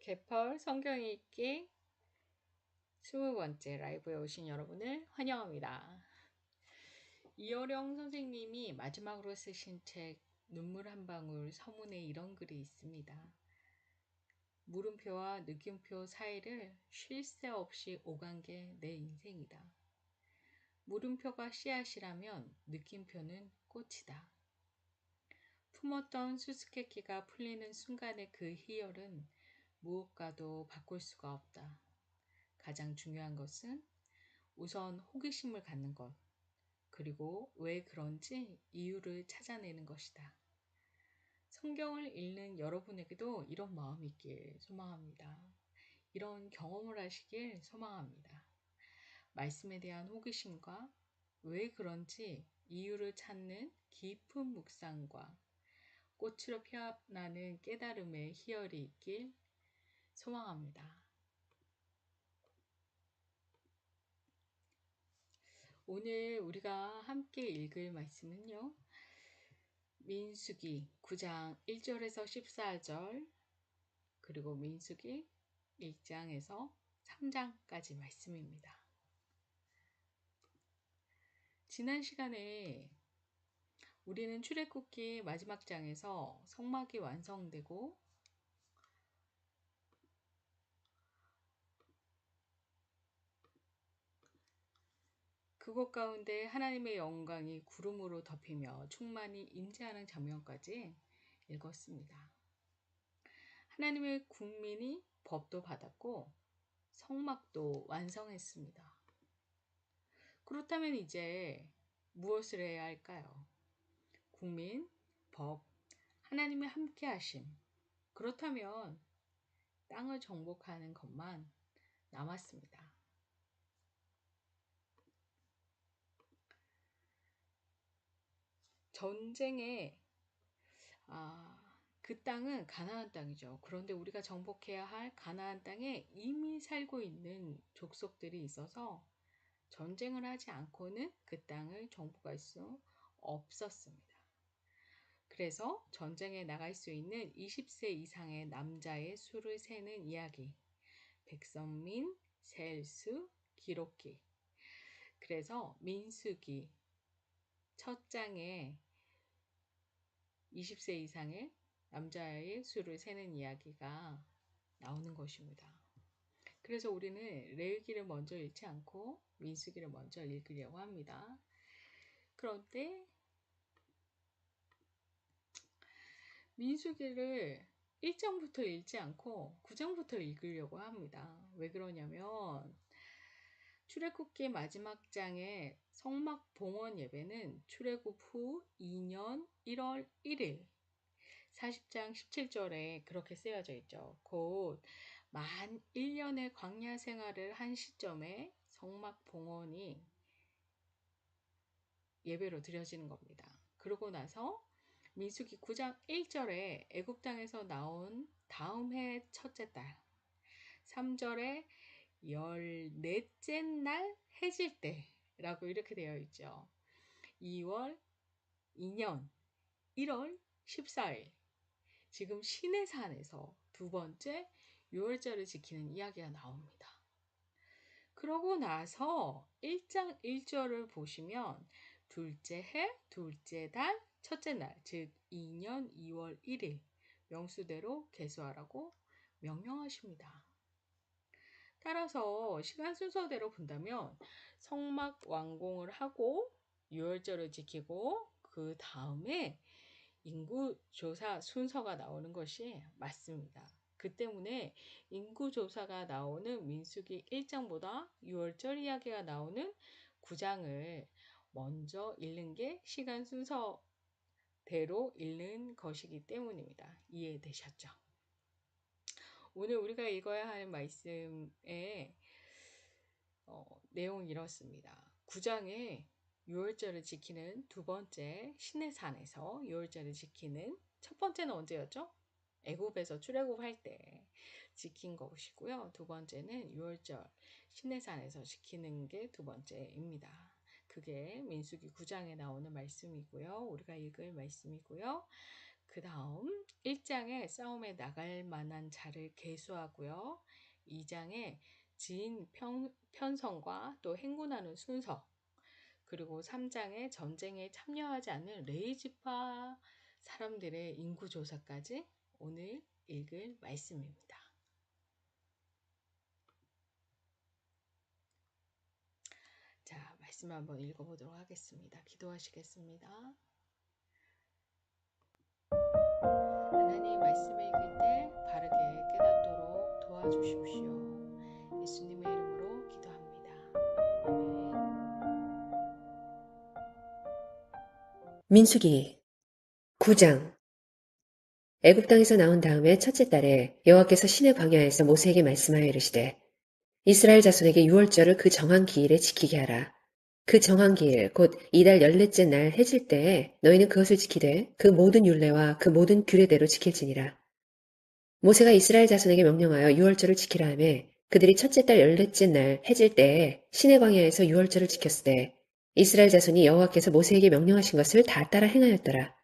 개펄 성경 읽기 20번째 라이브에 오신 여러분을 환영합니다. 이어령 선생님이 마지막으로 쓰신 책 눈물 한 방울 서문에 이런 글이 있습니다. 물음표와 느낌표 사이를 쉴 새 없이 오간 게 내 인생이다. 물음표가 씨앗이라면 느낌표는 꽃이다. 품었던 수수께끼가 풀리는 순간의 그 희열은 무엇과도 바꿀 수가 없다. 가장 중요한 것은 우선 호기심을 갖는 것, 그리고 왜 그런지 이유를 찾아내는 것이다. 성경을 읽는 여러분에게도 이런 마음이 있길 소망합니다. 이런 경험을 하시길 소망합니다. 말씀에 대한 호기심과 왜 그런지 이유를 찾는 깊은 묵상과 꽃으로 피어나는 깨달음의 희열이 있길 소망합니다. 오늘 우리가 함께 읽을 말씀은요. 민수기 9장 1절에서 14절 그리고 민수기 1장에서 3장까지 말씀입니다. 지난 시간에 우리는 출애굽기 마지막 장에서 성막이 완성되고 그곳 가운데 하나님의 영광이 구름으로 덮이며 충만히 임재하는 장면까지 읽었습니다. 하나님의 국민이 법도 받았고 성막도 완성했습니다. 그렇다면 이제 무엇을 해야 할까요? 국민, 법, 하나님의 함께하심. 그렇다면 땅을 정복하는 것만 남았습니다. 전쟁에 그 땅은 가나안 땅이죠. 그런데 우리가 정복해야 할 가나안 땅에 이미 살고 있는 족속들이 있어서 전쟁을 하지 않고는 그 땅을 정복할 수 없었습니다. 그래서 전쟁에 나갈 수 있는 20세 이상의 남자의 수를 세는 이야기, 백선민, 셀수, 기록기. 그래서 민수기 첫 장에 20세 이상의 남자의 수를 세는 이야기가 나오는 것입니다. 그래서 우리는 레위기를 먼저 읽지 않고 민수기를 먼저 읽으려고 합니다. 그런데 민수기를 1장부터 읽지 않고 9장부터 읽으려고 합니다. 왜 그러냐면 출애굽기 마지막 장의 성막 봉헌 예배는 출애굽 후 2년 1월 1일 40장 17절에 그렇게 쓰여져 있죠. 곧 만 1년의 광야 생활을 한 시점에 성막 봉헌이 예배로 드려지는 겁니다. 그러고 나서 민수기 9장 1절에 애굽 땅에서 나온 다음 해 첫째 달 3절에 14째 날 해질 때라고 이렇게 되어 있죠. 2월 2년 1월 14일 지금 시내산에서 두 번째 유월절을 지키는 이야기가 나옵니다. 그러고 나서 1장 1절을 보시면 둘째 해, 둘째 달, 첫째 날, 즉 2년 2월 1일 명수대로 계수하라고 명령하십니다. 따라서 시간 순서대로 본다면 성막 완공을 하고 유월절을 지키고 그 다음에 인구조사 순서가 나오는 것이 맞습니다. 그 때문에 인구조사가 나오는 민수기 1장보다 유월절 이야기가 나오는 9장을 먼저 읽는 게 시간 순서대로 읽는 것이기 때문입니다. 이해되셨죠? 오늘 우리가 읽어야 할 말씀의 내용은 이렇습니다. 9장에 유월절을 지키는 두 번째 시내산에서 유월절을 지키는 첫 번째는 언제였죠? 애굽에서 출애굽할 때 지킨 것이고요. 두 번째는 유월절 시내산에서 지키는 게 두 번째입니다. 그게 민수기 9장에 나오는 말씀이고요. 우리가 읽을 말씀이고요. 그 다음 1장에 싸움에 나갈 만한 자를 계수하고요. 2장에 지인 편성과 또 행군하는 순서, 그리고 3장에 전쟁에 참여하지 않는 레이지파 사람들의 인구조사까지 오늘 읽을 말씀입니다. 자, 말씀 한번 읽어보도록 하겠습니다. 기도하시겠습니다. 하나님 말씀을 읽을 때 바르게 깨닫도록 도와주십시오. 예수님의 이름으로 기도합니다. 아멘. 민수기 9장. 애굽 땅에서 나온 다음에 첫째 달에 여호와께서 시내 광야에서 모세에게 말씀하여 이르시되 이스라엘 자손에게 유월절을 그 정한 기일에 지키게 하라. 그 정한 기일 곧 이달 14째 날 해질 때에 너희는 그것을 지키되 그 모든 율례와 그 모든 규례대로 지킬지니라. 모세가 이스라엘 자손에게 명령하여 유월절을 지키라 하매 그들이 첫째 달 14째 날 해질 때에 시내 광야에서 유월절을 지켰으되 이스라엘 자손이 여호와께서 모세에게 명령하신 것을 다 따라 행하였더라.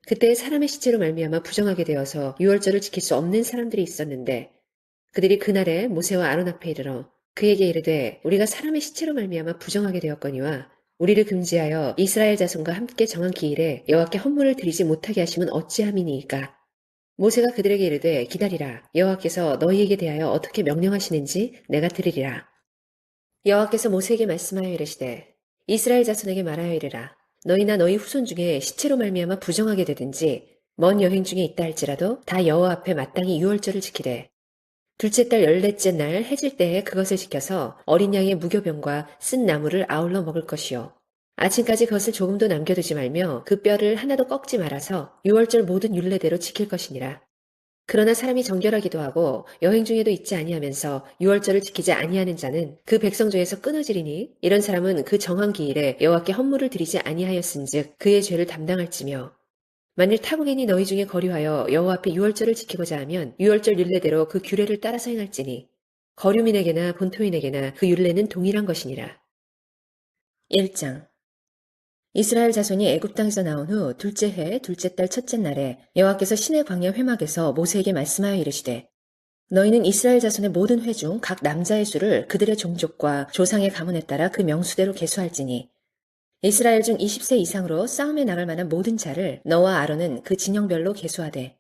그때 사람의 시체로 말미암아 부정하게 되어서 유월절을 지킬 수 없는 사람들이 있었는데 그들이 그날에 모세와 아론 앞에 이르러 그에게 이르되 우리가 사람의 시체로 말미암아 부정하게 되었거니와 우리를 금지하여 이스라엘 자손과 함께 정한 기일에 여호와께 헌물을 드리지 못하게 하심은 어찌함이니이까. 모세가 그들에게 이르되 기다리라. 여호와께서 너희에게 대하여 어떻게 명령하시는지 내가 들으리라. 여호와께서 모세에게 말씀하여 이르시되 이스라엘 자손에게 말하여 이르라. 너희나 너희 후손 중에 시체로 말미암아 부정하게 되든지 먼 여행 중에 있다 할지라도 다 여호와 앞에 마땅히 유월절을 지키되 둘째 달 14째 날 해질 때에 그것을 지켜서 어린 양의 무교병과 쓴 나물을 아울러 먹을 것이요 아침까지 그것을 조금도 남겨두지 말며 그 뼈를 하나도 꺾지 말아서 유월절 모든 율례대로 지킬 것이니라. 그러나 사람이 정결하기도 하고 여행 중에도 있지 아니하면서 유월절을 지키지 아니하는 자는 그 백성 중에서 끊어지리니 이런 사람은 그 정한 기일에 여호와께 헌물을 드리지 아니하였은즉 그의 죄를 담당할지며 만일 타국인이 너희 중에 거류하여 여호와 앞에 유월절을 지키고자 하면 유월절 율례대로 그 규례를 따라서 행할지니 거류민에게나 본토인에게나 그 율례는 동일한 것이니라. 1장. 이스라엘 자손이 애굽 땅에서 나온 후 둘째 해 둘째 달 첫째 날에 여호와께서 시내 광야 회막에서 모세에게 말씀하여 이르시되 너희는 이스라엘 자손의 모든 회 중 각 남자의 수를 그들의 종족과 조상의 가문에 따라 그 명수대로 계수할지니 이스라엘 중 20세 이상으로 싸움에 나갈 만한 모든 자를 너와 아론은 그 진영별로 계수하되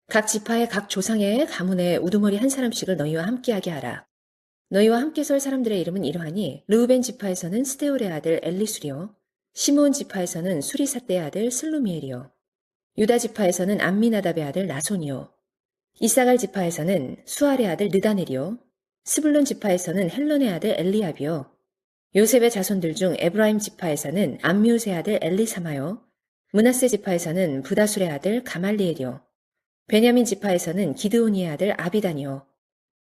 각 지파의 각 조상의 가문에 우두머리 한 사람씩을 너희와 함께하게 하라. 너희와 함께 설 사람들의 이름은 이러하니 르우벤 지파에서는 스데울의 아들 엘리수리요 시므온 지파에서는 수리사떼의 아들 슬루미엘이요 유다 지파에서는 암미나답의 아들 나손이요 이사갈 지파에서는 수알의 아들 느다넬이요 스불론 지파에서는 헬론의 아들 엘리압이요 요셉의 자손들 중 에브라임 지파에서는 암미우스의 아들 엘리사마요 므낫세 지파에서는 부다술의 아들 가말리엘이요 베냐민 지파에서는 기드오니의 아들 아비단이요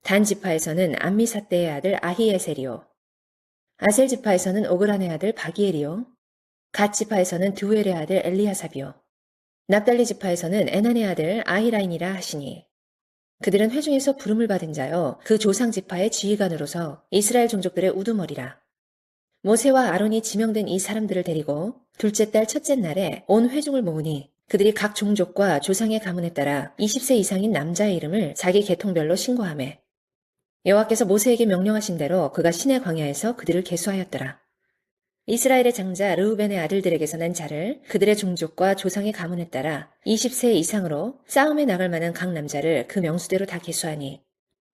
단 지파에서는 암미사떼의 아들 아히에셀이요 아셀 지파에서는 오그란의 아들 바기엘이요 갓 지파에서는 드우엘의 아들 엘리하삽이요 납달리 지파에서는 에난의 아들 아히라인이라 하시니 그들은 회중에서 부름을 받은 자여 그 조상 지파의 지휘관으로서 이스라엘 종족들의 우두머리라. 모세와 아론이 지명된 이 사람들을 데리고 둘째 달 첫째 날에 온 회중을 모으니 그들이 각 종족과 조상의 가문에 따라 20세 이상인 남자의 이름을 자기 계통별로 신고하매 여호와께서 모세에게 명령하신 대로 그가 시내 광야에서 그들을 계수하였더라. 이스라엘의 장자 르우벤의 아들들에게서 난 자를 그들의 종족과 조상의 가문에 따라 20세 이상으로 싸움에 나갈 만한 각 남자를 그 명수대로 다 계수하니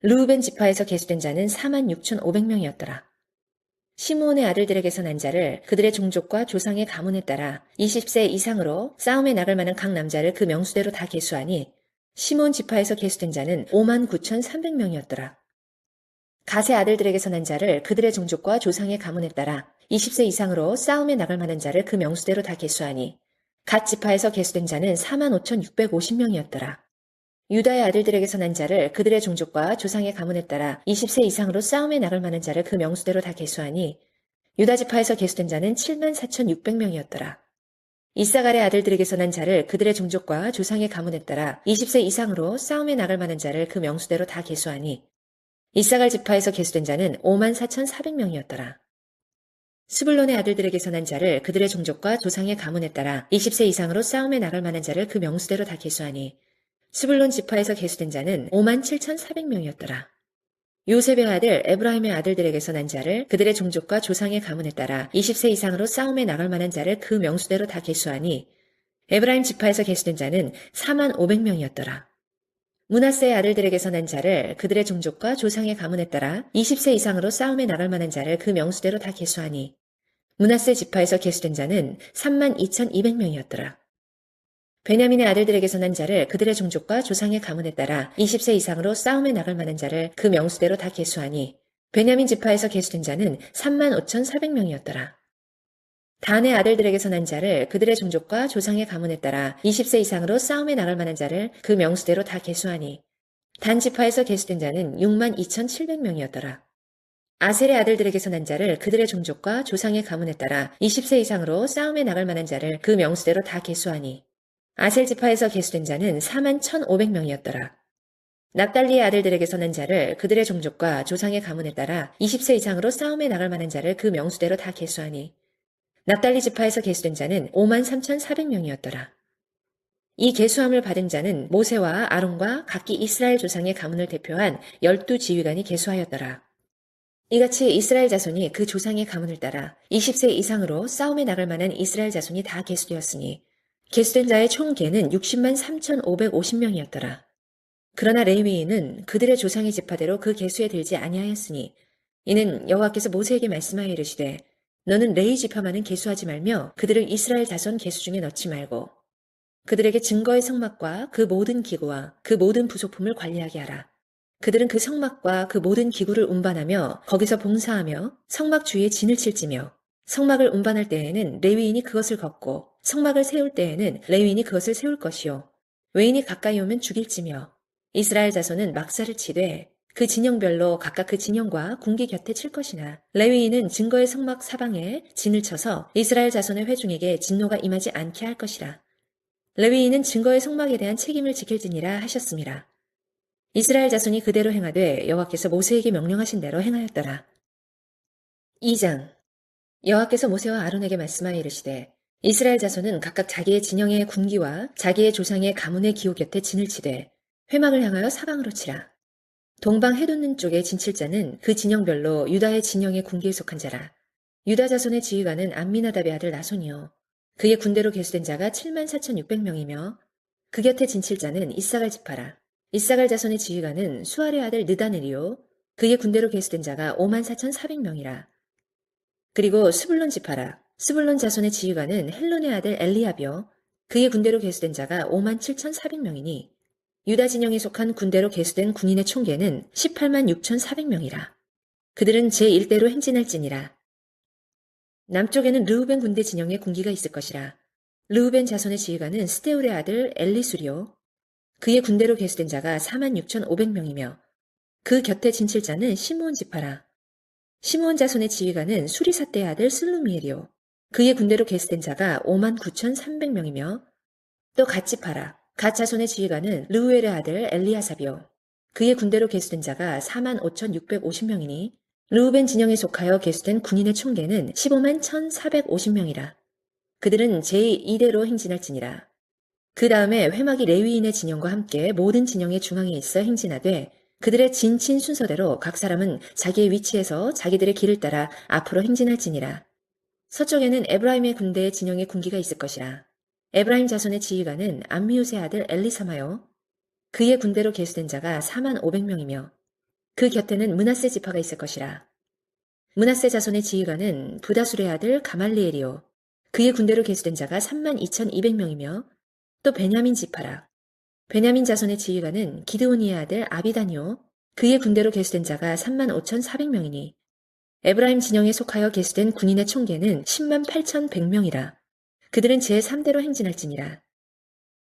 르우벤 지파에서 계수된 자는 46,500명이었더라. 시므온의 아들들에게서 난 자를 그들의 종족과 조상의 가문에 따라 20세 이상으로 싸움에 나갈 만한 각 남자를 그 명수대로 다 계수하니 시므온 지파에서 계수된 자는 59,300명이었더라. 갓의 아들들에게서 난 자를 그들의 종족과 조상의 가문에 따라 20세 이상으로 싸움에 나갈 만한 자를 그 명수대로 다 계수하니 갓 지파에서 계수된 자는 45,650명이었더라. 유다의 아들들에게서 난 자를 그들의 종족과 조상의 가문에 따라 20세 이상으로 싸움에 나갈 만한 자를 그 명수대로 다 계수하니 유다 지파에서 계수된 자는 74,600명이었더라. 이사갈의 아들들에게서 난 자를 그들의 종족과 조상의 가문에 따라 20세 이상으로 싸움에 나갈 만한 자를 그 명수대로 다 계수하니 이사갈 지파에서 계수된 자는 54,400명이었더라. 스불론의 아들들에게서 난 자를 그들의 종족과 조상의 가문에 따라 20세 이상으로 싸움에 나갈 만한 자를 그 명수대로 다 계수하니 스불론 지파에서 계수된 자는 57,400명이었더라. 요셉의 아들 에브라임의 아들들에게서 난 자를 그들의 종족과 조상의 가문에 따라 20세 이상으로 싸움에 나갈 만한 자를 그 명수대로 다 계수하니 에브라임 지파에서 계수된 자는 45,000명이었더라. 므낫세의 아들들에게서 난 자를 그들의 종족과 조상의 가문에 따라 20세 이상으로 싸움에 나갈 만한 자를 그 명수대로 다 계수하니 므낫세 지파에서 계수된 자는 32,200명이었더라. 베냐민의 아들들에게서 난 자를 그들의 종족과 조상의 가문에 따라 20세 이상으로 싸움에 나갈 만한 자를 그 명수대로 다 계수하니 베냐민 지파에서 계수된 자는 35,400명이었더라. 단의 아들들에게서 난 자를 그들의 종족과 조상의 가문에 따라 20세 이상으로 싸움에 나갈 만한 자를 그 명수대로 다 계수하니 단 지파에서 계수된 자는 62,700명이었더라. 아셀의 아들들에게서 난 자를 그들의 종족과 조상의 가문에 따라 20세 이상으로 싸움에 나갈 만한 자를 그 명수대로 다 계수하니 아셀 지파에서 계수된 자는 41,500명이었더라. 납달리의 아들들에게서 난 자를 그들의 종족과 조상의 가문에 따라 20세 이상으로 싸움에 나갈 만한 자를 그 명수대로 다 계수하니 납달리 지파에서 계수된 자는 53,400명이었더라. 이 계수함을 받은 자는 모세와 아론과 각기 이스라엘 조상의 가문을 대표한 12지휘관이 계수하였더라. 이같이 이스라엘 자손이 그 조상의 가문을 따라 20세 이상으로 싸움에 나갈 만한 이스라엘 자손이 다 계수되었으니 계수된 자의 총 계는 60만 3,550명이었더라. 그러나 레위인은 그들의 조상의 지파대로 그 계수에 들지 아니하였으니 이는 여호와께서 모세에게 말씀하여 이르시되 너는 레위 지파만은 계수하지 말며 그들을 이스라엘 자손 계수 중에 넣지 말고 그들에게 증거의 성막과 그 모든 기구와 그 모든 부속품을 관리하게 하라. 그들은 그 성막과 그 모든 기구를 운반하며 거기서 봉사하며 성막 주위에 진을 칠지며 성막을 운반할 때에는 레위인이 그것을 걷고 성막을 세울 때에는 레위인이 그것을 세울 것이요 외인이 가까이 오면 죽일지며 이스라엘 자손은 막사를 치되 그 진영별로 각각 그 진영과 궁기 곁에 칠 것이나 레위인은 증거의 성막 사방에 진을 쳐서 이스라엘 자손의 회중에게 진노가 임하지 않게 할 것이라. 레위인은 증거의 성막에 대한 책임을 지킬지니라 하셨습니다. 이스라엘 자손이 그대로 행하되 여호와께서 모세에게 명령하신 대로 행하였더라. 2장 여호와께서 모세와 아론에게 말씀하여 이르시되 이스라엘 자손은 각각 자기의 진영의 군기와 자기의 조상의 가문의 기호 곁에 진을 치되 회막을 향하여 사방으로 치라. 동방 해돋는 쪽에 진칠 자는 그 진영별로 유다의 진영의 군기에 속한 자라. 유다 자손의 지휘관은 암미나답의 아들 나손이요 그의 군대로 계수된 자가 74,600명이며 그 곁에 진칠 자는 이사갈 지파라. 이사갈 자손의 지휘관은 수알의 아들 느다넬이요 그의 군대로 계수된 자가 54,400명이라. 그리고 스불론 지파라. 스불론 자손의 지휘관은 헬론의 아들 엘리압이요 그의 군대로 계수된 자가 57,400명이니 유다 진영에 속한 군대로 계수된 군인의 총계는 18만 6,400명이라. 그들은 제1대로 행진할지니라. 남쪽에는 르우벤 군대 진영에 군기가 있을 것이라. 르우벤 자손의 지휘관은 스데울의 아들 엘리수리요 그의 군대로 계수된 자가 46,500명이며 그 곁에 진칠 자는 시므온 지파라. 시므온 자손의 지휘관은 수리사떼의 아들 슬루미엘이요 그의 군대로 계수된 자가 59,300명이며 또 갓지파라. 갓 자손의 지휘관은 르우엘의 아들 엘리아삽이요 그의 군대로 계수된 자가 45,650명이니 르우벤 진영에 속하여 계수된 군인의 총계는 15만 1,450명이라. 그들은 제2대로 행진할지니라. 그 다음에 회막이 레위인의 진영과 함께 모든 진영의 중앙에 있어 행진하되 그들의 진친 순서대로 각 사람은 자기의 위치에서 자기들의 길을 따라 앞으로 행진할지니라. 서쪽에는 에브라임의 군대의 진영의 군기가 있을 것이라. 에브라임 자손의 지휘관은 암미우스의 아들 엘리사마요 그의 군대로 계수된 자가 4만 500명이며 그 곁에는 므낫세 지파가 있을 것이라. 므낫세 자손의 지휘관은 부다술의 아들 가말리엘이요 그의 군대로 계수된 자가 3만 2,200명이며 또 베냐민 지파라. 베냐민 자손의 지휘관은 기드오니의 아들 아비다니요 그의 군대로 계수된 자가 3만 5,400명이니 에브라임 진영에 속하여 계수된 군인의 총계는 10만 8,100명이라. 그들은 제3대로 행진할지니라.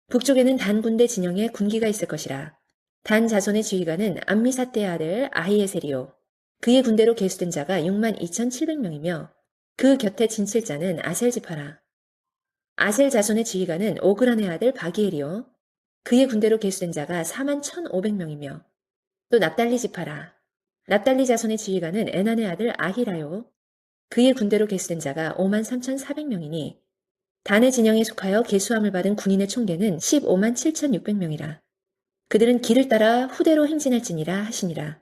북쪽에는 단 군대 진영에 군기가 있을 것이라. 단 자손의 지휘관은 암미사떼의 아들 아히에셀이요 그의 군대로 계수된 자가 6만 2,700명이며 그 곁에 진칠 자는 아셀 지파라. 아셀 자손의 지휘관은 오그란의 아들 바기엘이요 그의 군대로 계수된 자가 4만 1,500명이며 또 납달리 지파라. 납달리 자손의 지휘관은 에난의 아들 아히라요 그의 군대로 계수된 자가 5만 3,400명이니 단의 진영에 속하여 계수함을 받은 군인의 총계는 15만 7,600명이라. 그들은 길을 따라 후대로 행진할지니라 하시니라.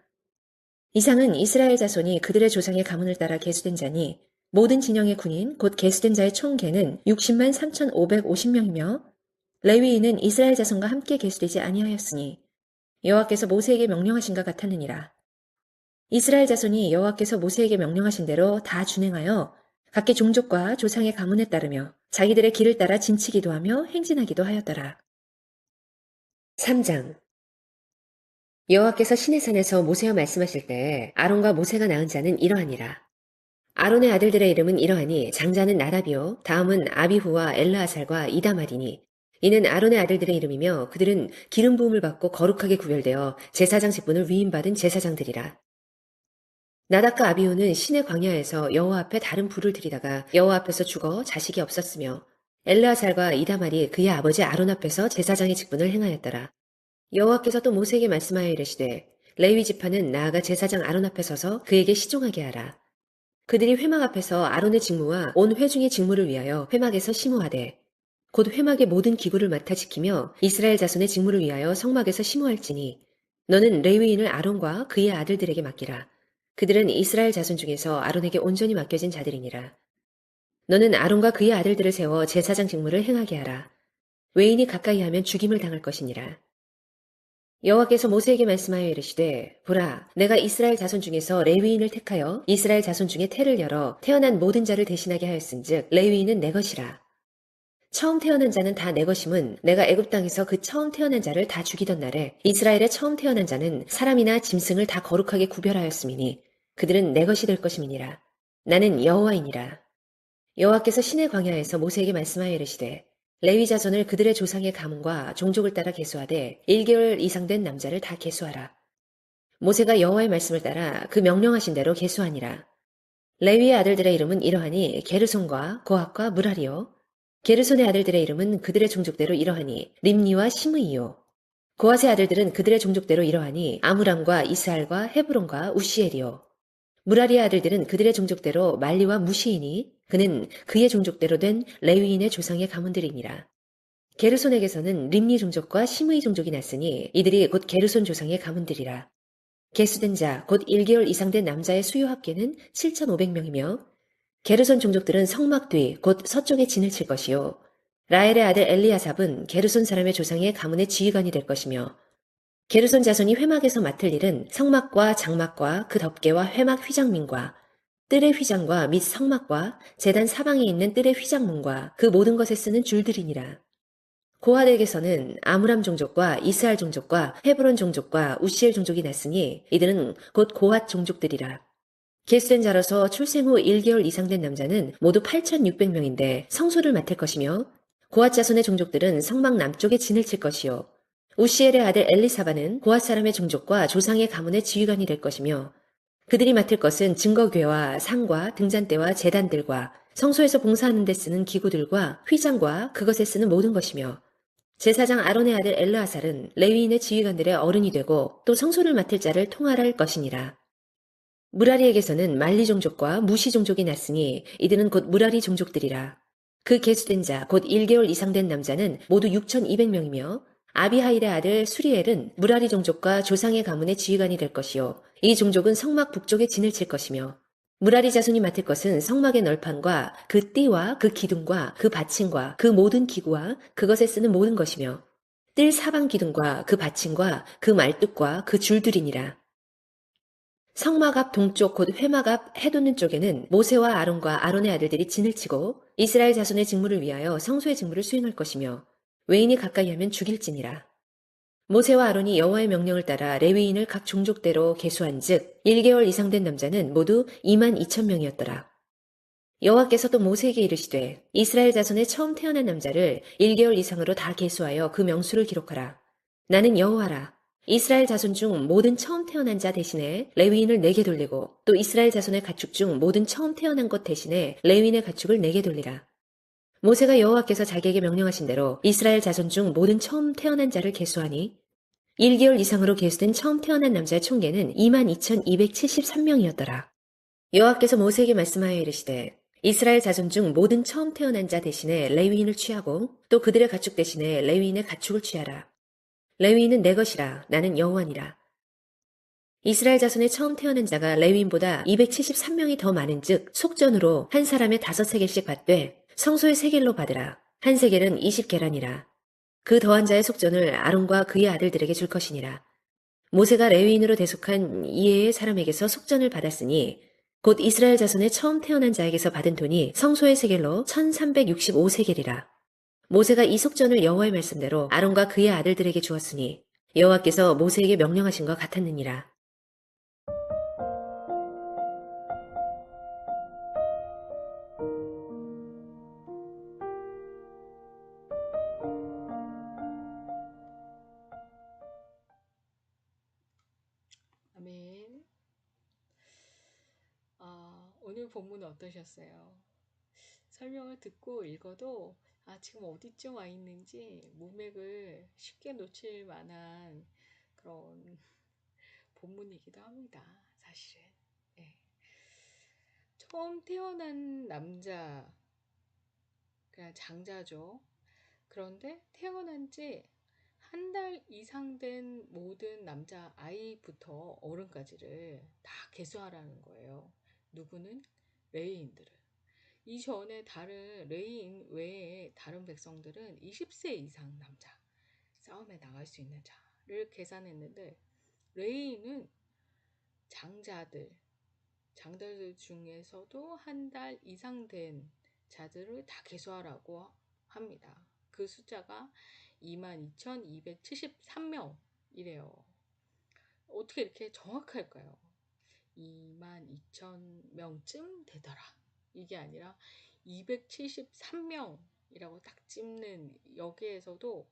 이상은 이스라엘 자손이 그들의 조상의 가문을 따라 계수된 자니 모든 진영의 군인 곧 계수된 자의 총계는 60만 3,550명이며 레위인은 이스라엘 자손과 함께 계수되지 아니하였으니 여호와께서 모세에게 명령하신 것 같았느니라. 이스라엘 자손이 여호와께서 모세에게 명령하신 대로 다 준행하여 각기 종족과 조상의 가문에 따르며 자기들의 길을 따라 진치기도 하며 행진하기도 하였더라. 3장 여호와께서 시내산에서 모세와 말씀하실 때 아론과 모세가 낳은 자는 이러하니라. 아론의 아들들의 이름은 이러하니 장자는 나답이요 다음은 아비후와 엘르아살과 이다말이니 이는 아론의 아들들의 이름이며 그들은 기름 부음을 받고 거룩하게 구별되어 제사장 직분을 위임받은 제사장들이라. 나답과 아비후는 시내 광야에서 여호와 앞에 다른 불을 들이다가 여호와 앞에서 죽어 자식이 없었으며 엘르아살과 이다말이 그의 아버지 아론 앞에서 제사장의 직분을 행하였더라. 여호와께서 또 모세에게 말씀하여 이르시되 레위 지파는 나아가 제사장 아론 앞에 서서 그에게 시종하게 하라. 그들이 회막 앞에서 아론의 직무와 온 회중의 직무를 위하여 회막에서 심우하되 곧 회막의 모든 기구를 맡아 지키며 이스라엘 자손의 직무를 위하여 성막에서 심우할지니 너는 레위인을 아론과 그의 아들들에게 맡기라. 그들은 이스라엘 자손 중에서 아론에게 온전히 맡겨진 자들이니라. 너는 아론과 그의 아들들을 세워 제사장 직무를 행하게 하라. 외인이 가까이 하면 죽임을 당할 것이니라. 여호와께서 모세에게 말씀하여 이르시되 보라 내가 이스라엘 자손 중에서 레위인을 택하여 이스라엘 자손 중에 태를 열어 태어난 모든 자를 대신하게 하였은즉 레위인은 내 것이라. 처음 태어난 자는 다 내 것임은 내가 애굽 땅에서 그 처음 태어난 자를 다 죽이던 날에 이스라엘의 처음 태어난 자는 사람이나 짐승을 다 거룩하게 구별하였음이니 그들은 내 것이 될 것임이니라. 나는 여호와이니라. 여호와께서 시내 광야에서 모세에게 말씀하여 이르시되 레위 자손을 그들의 조상의 가문과 종족을 따라 계수하되 1개월 이상 된 남자를 다 계수하라. 모세가 여호와의 말씀을 따라 그 명령하신 대로 계수하니라. 레위의 아들들의 이름은 이러하니 게르손과 고핫과 무라리요. 게르손의 아들들의 이름은 그들의 종족대로 이러하니 림니와 시므이요. 고핫의 아들들은 그들의 종족대로 이러하니 아므람과 이스할과 헤브론과 우시엘이요. 무라리의 아들들은 그들의 종족대로 말리와 무시이니 그는 그의 종족대로 된 레위인의 조상의 가문들이니라. 게르손에게서는 림니 종족과 시므이 종족이 났으니 이들이 곧 게르손 조상의 가문들이라. 계수된 자 곧 1개월 이상 된 남자의 수요 합계는 7,500명이며 게르손 종족들은 성막 뒤 곧 서쪽에 진을 칠 것이요. 라헬의 아들 엘리아삽은 게르손 사람의 조상의 가문의 지휘관이 될 것이며 게르손 자손이 회막에서 맡을 일은 성막과 장막과 그 덮개와 회막 휘장민과 뜰의 휘장과 및 성막과 제단 사방에 있는 뜰의 휘장문과 그 모든 것에 쓰는 줄들이니라. 고핫에게서는 아므람 종족과 이스할 종족과 헤브론 종족과 우시엘 종족이 났으니 이들은 곧 고핫 종족들이라. 계수된 자로서 출생 후 1개월 이상 된 남자는 모두 8,600명인데 성소를 맡을 것이며 고핫 자손의 종족들은 성막 남쪽에 진을 칠 것이요. 우시엘의 아들 엘리사바는 고핫 사람의 종족과 조상의 가문의 지휘관이 될 것이며 그들이 맡을 것은 증거궤와 상과 등잔대와 제단들과 성소에서 봉사하는 데 쓰는 기구들과 휘장과 그것에 쓰는 모든 것이며 제사장 아론의 아들 엘르아살은 레위인의 지휘관들의 어른이 되고 또 성소를 맡을 자를 통할할 것이니라. 무라리에게서는 말리 종족과 무시 종족이 났으니 이들은 곧 무라리 종족들이라. 그 계수된 자 곧 1개월 이상 된 남자는 모두 6,200명이며 아비하일의 아들 수리엘은 무라리 종족과 조상의 가문의 지휘관이 될 것이요. 이 종족은 성막 북쪽에 진을 칠 것이며 무라리 자손이 맡을 것은 성막의 널판과 그 띠와 그 기둥과 그 받침과 그 모든 기구와 그것에 쓰는 모든 것이며 뜰 사방 기둥과 그 받침과 그 말뚝과 그 줄들이니라. 성막 앞 동쪽 곧 회막 앞 해돋는 쪽에는 모세와 아론과 아론의 아들들이 진을 치고 이스라엘 자손의 직무를 위하여 성소의 직무를 수행할 것이며 외인이 가까이 하면 죽일지니라. 모세와 아론이 여호와의 명령을 따라 레위인을 각 종족대로 계수한즉 1개월 이상 된 남자는 모두 22,000명이었더라. 여호와께서 또 모세에게 이르시되 이스라엘 자손의 처음 태어난 남자를 1개월 이상으로 다 계수하여 그 명수를 기록하라. 나는 여호와라. 이스라엘 자손 중 모든 처음 태어난 자 대신에 레위인을 내게 돌리고 또 이스라엘 자손의 가축 중 모든 처음 태어난 것 대신에 레위인의 가축을 내게 돌리라. 모세가 여호와께서 자기에게 명령하신 대로 이스라엘 자손 중 모든 처음 태어난 자를 계수하니 1개월 이상으로 계수된 처음 태어난 남자의 총계는 22,273명이었더라. 여호와께서 모세에게 말씀하여 이르시되 이스라엘 자손 중 모든 처음 태어난 자 대신에 레위인을 취하고 또 그들의 가축 대신에 레위인의 가축을 취하라. 레위인은 내 것이라. 나는 여호와니라. 이스라엘 자손의 처음 태어난 자가 레위인보다 273명이 더 많은즉 속전으로 한 사람의 5세겔씩 받되 성소의 세겔로 받으라. 한 세겔은 20계란이라. 그 더한 자의 속전을 아론과 그의 아들들에게 줄 것이니라. 모세가 레위인으로 대속한 이해의 사람에게서 속전을 받았으니 곧 이스라엘 자손의 처음 태어난 자에게서 받은 돈이 성소의 세겔로 1365세겔이라. 모세가 이 속전을 여호와의 말씀대로 아론과 그의 아들들에게 주었으니 여호와께서 모세에게 명령하신 것 같았느니라. 아멘. 오늘 본문 어떠셨어요? 설명을 듣고 읽어도 지금 어디쯤 와 있는지 문맥을 쉽게 놓칠 만한 그런 본문이기도 합니다. 사실은. 네. 처음 태어난 남자, 그냥 장자죠. 그런데 태어난 지 한 달 이상 된 모든 남자 아이부터 어른까지를 다 계수하라는 거예요. 누구는? 레위인들을. 이전에 다른 레위인 외에 다른 백성들은 20세 이상 남자, 싸움에 나갈 수 있는 자를 계산했는데 레위인은 장자들, 장자들 중에서도 한 달 이상 된 자들을 다 계수하라고 합니다. 그 숫자가 22,273명이래요. 어떻게 이렇게 정확할까요? 22,000명쯤 되더라. 이게 아니라 273명이라고 딱 찝는 여기에서도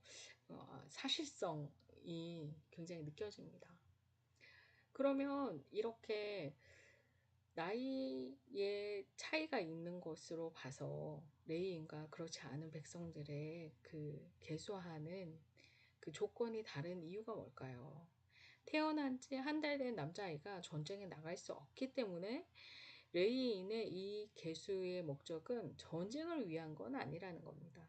사실성이 굉장히 느껴집니다. 그러면 이렇게 나이의 차이가 있는 것으로 봐서 레위인과 그렇지 않은 백성들의 그 계수하는 그 조건이 다른 이유가 뭘까요? 태어난 지 한 달 된 남자아이가 전쟁에 나갈 수 없기 때문에 레위인의 이 계수의 목적은 전쟁을 위한 건 아니라는 겁니다.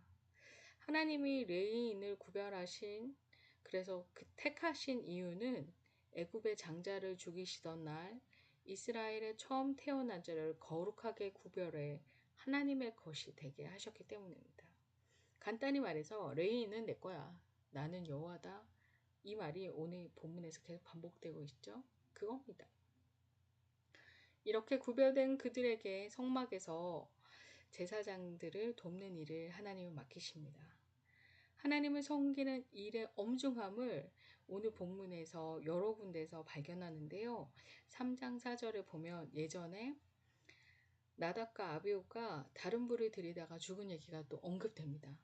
하나님이 레위인을 구별하신, 그래서 택하신 이유는 애굽의 장자를 죽이시던 날 이스라엘의 처음 태어난 자를 거룩하게 구별해 하나님의 것이 되게 하셨기 때문입니다. 간단히 말해서 레위인은 내 거야. 나는 여호와다. 이 말이 오늘 본문에서 계속 반복되고 있죠. 그겁니다. 이렇게 구별된 그들에게 성막에서 제사장들을 돕는 일을 하나님은 맡기십니다. 하나님을 섬기는 일의 엄중함을 오늘 본문에서 여러 군데에서 발견하는데요. 3장 4절에 보면 예전에 나답과 아비후가 다른 불을 들이다가 죽은 얘기가 또 언급됩니다.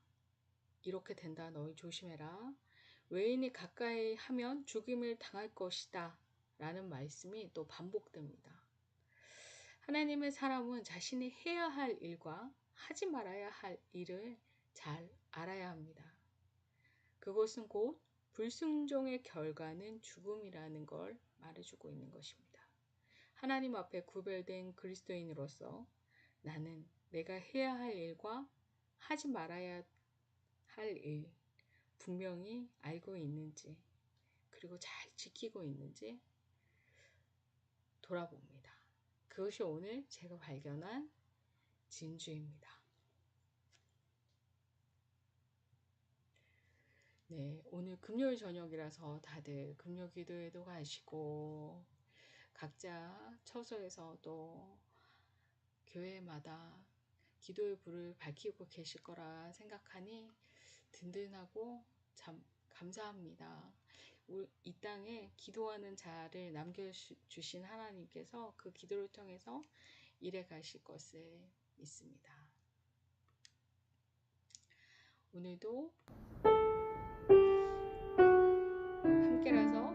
이렇게 된다. 너희 조심해라. 외인이 가까이 하면 죽임을 당할 것이다. 라는 말씀이 또 반복됩니다. 하나님의 사람은 자신이 해야 할 일과 하지 말아야 할 일을 잘 알아야 합니다. 그것은 곧 불순종의 결과는 죽음이라는 걸 말해주고 있는 것입니다. 하나님 앞에 구별된 그리스도인으로서 나는 내가 해야 할 일과 하지 말아야 할 일 분명히 알고 있는지, 그리고 잘 지키고 있는지 돌아봅니다. 그것이 오늘 제가 발견한 진주입니다. 네, 오늘 금요일 저녁이라서 다들 금요 기도회도 가시고 각자 처소에서 또 교회마다 기도의 불을 밝히고 계실 거라 생각하니 든든하고 참 감사합니다. 이 땅에 기도하는 자를 남겨주신 하나님께서 그 기도를 통해서 일해 가실 것을 믿습니다. 오늘도 함께라서